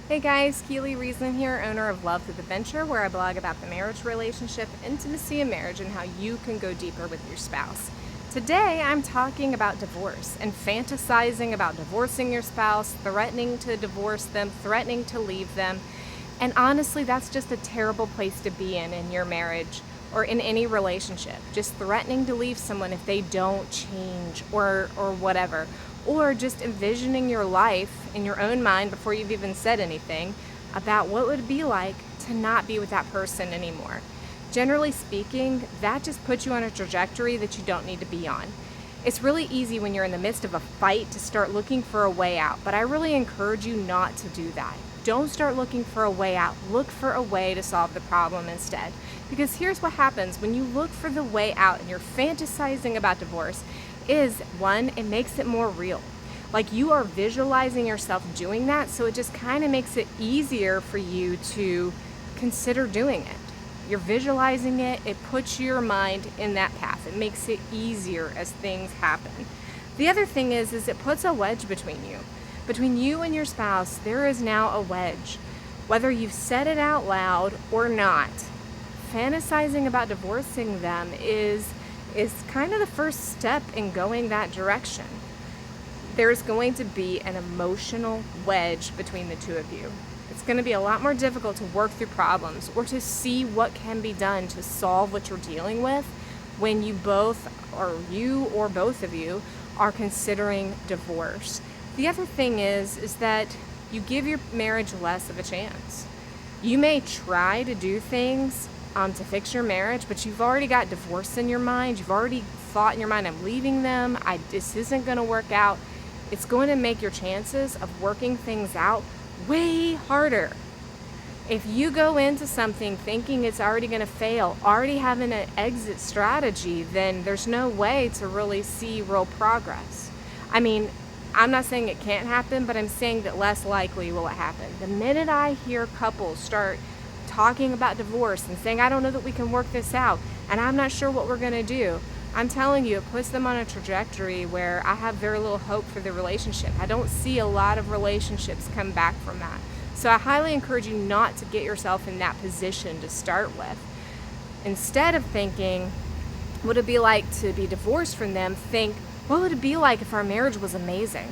Hey guys, Keely Reason here, owner of Love Through the Venture, where I blog about the marriage relationship, intimacy in marriage, and how you can go deeper with your spouse. Today, I'm talking about divorce and fantasizing about divorcing your spouse, threatening to divorce them, threatening to leave them. And honestly, that's just a terrible place to be in your marriage or in any relationship. Just threatening to leave someone if they don't change or whatever. Or just envisioning your life in your own mind before you've even said anything about what it would be like to not be with that person anymore. Generally speaking, that just puts you on a trajectory that you don't need to be on. It's really easy when you're in the midst of a fight to start looking for a way out, but I really encourage you not to do that. Don't start looking for a way out. Look for a way to solve the problem instead. Because here's what happens when you look for the way out and you're fantasizing about divorce is, one, it makes it more real. Like you are visualizing yourself doing that, so it just kind of makes it easier for you to consider doing it. You're visualizing it, it puts your mind in that path. It makes it easier as things happen. The other thing is it puts a wedge between you. Between you and your spouse, there is now a wedge. Whether you've said it out loud or not, fantasizing about divorcing them is kind of the first step in going that direction. There's going to be an emotional wedge between the two of you. It's going to be a lot more difficult to work through problems or to see what can be done to solve what you're dealing with when you both, or you or both of you, are considering divorce. The other thing is that you give your marriage less of a chance. You may try to do things to fix your marriage, but you've already got divorce in your mind. You've already thought in your mind, I'm leaving them. This isn't going to work out. It's going to make your chances of working things out way harder. If you go into something thinking it's already going to fail, already having an exit strategy, then there's no way to really see real progress. I mean, I'm not saying it can't happen, but I'm saying that less likely will it happen. The minute I hear couples start talking about divorce and saying, I don't know that we can work this out, and I'm not sure what we're going to do, I'm telling you, it puts them on a trajectory where I have very little hope for the relationship. I don't see a lot of relationships come back from that. So I highly encourage you not to get yourself in that position to start with. Instead of thinking, what would it be like to be divorced from them, think, what would it be like if our marriage was amazing?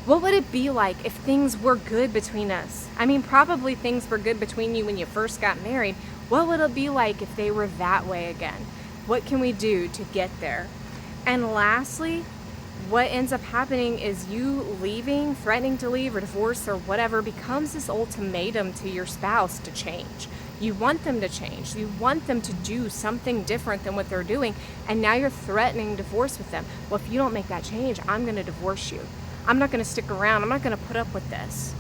What would it be like if things were good between us? I mean, probably things were good between you when you first got married. What would it be like if they were that way again? What can we do to get there? And lastly, what ends up happening is you leaving, threatening to leave or divorce or whatever becomes this ultimatum to your spouse to change. You want them to change. You want them to do something different than what they're doing. And now you're threatening divorce with them. Well, if you don't make that change, I'm going to divorce you. I'm not going to stick around. I'm not going to put up with this.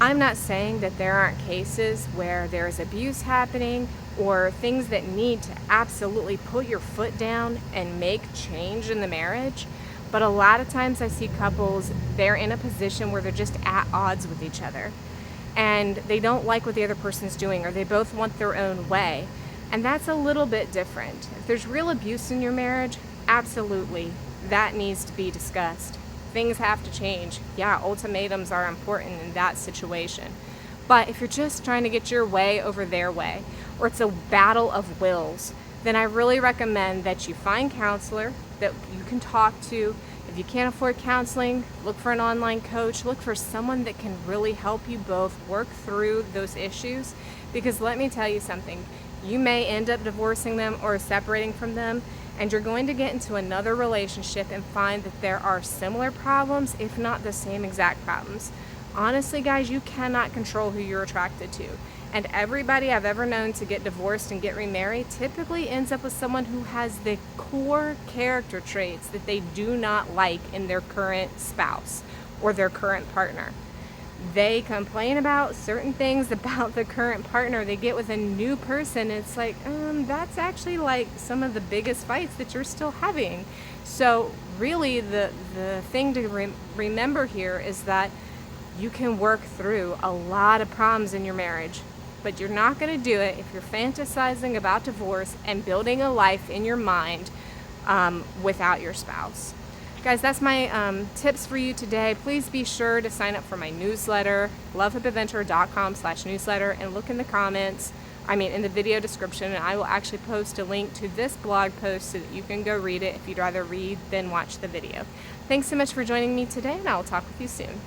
I'm not saying that there aren't cases where there's abuse happening or things that need to absolutely put your foot down and make change in the marriage. But a lot of times I see couples, they're in a position where they're just at odds with each other. And they don't like what the other person's doing, or they both want their own way. And that's a little bit different. If there's real abuse in your marriage, absolutely, that needs to be discussed. Things have to change. Yeah, ultimatums are important in that situation. But if you're just trying to get your way over their way, or it's a battle of wills, then I really recommend that you find a counselor that you can talk to. If you can't afford counseling, look for an online coach. Look for someone that can really help you both work through those issues. Because let me tell you something, you may end up divorcing them or separating from them, and you're going to get into another relationship and find that there are similar problems, if not the same exact problems. Honestly, guys, you cannot control who you're attracted to. And everybody I've ever known to get divorced and get remarried typically ends up with someone who has the core character traits that they do not like in their current spouse or their current partner. They complain about certain things about the current partner. They get with a new person. It's like, that's actually like some of the biggest fights that you're still having. So really the thing to remember here is that you can work through a lot of problems in your marriage, but you're not going to do it if you're fantasizing about divorce and building a life in your mind without your spouse. Guys, that's my tips for you today. Please be sure to sign up for my newsletter, lovehippadventure.com/newsletter, and look in the comments, in the video description, and I will actually post a link to this blog post so that you can go read it if you'd rather read than watch the video. Thanks so much for joining me today, and I will talk with you soon.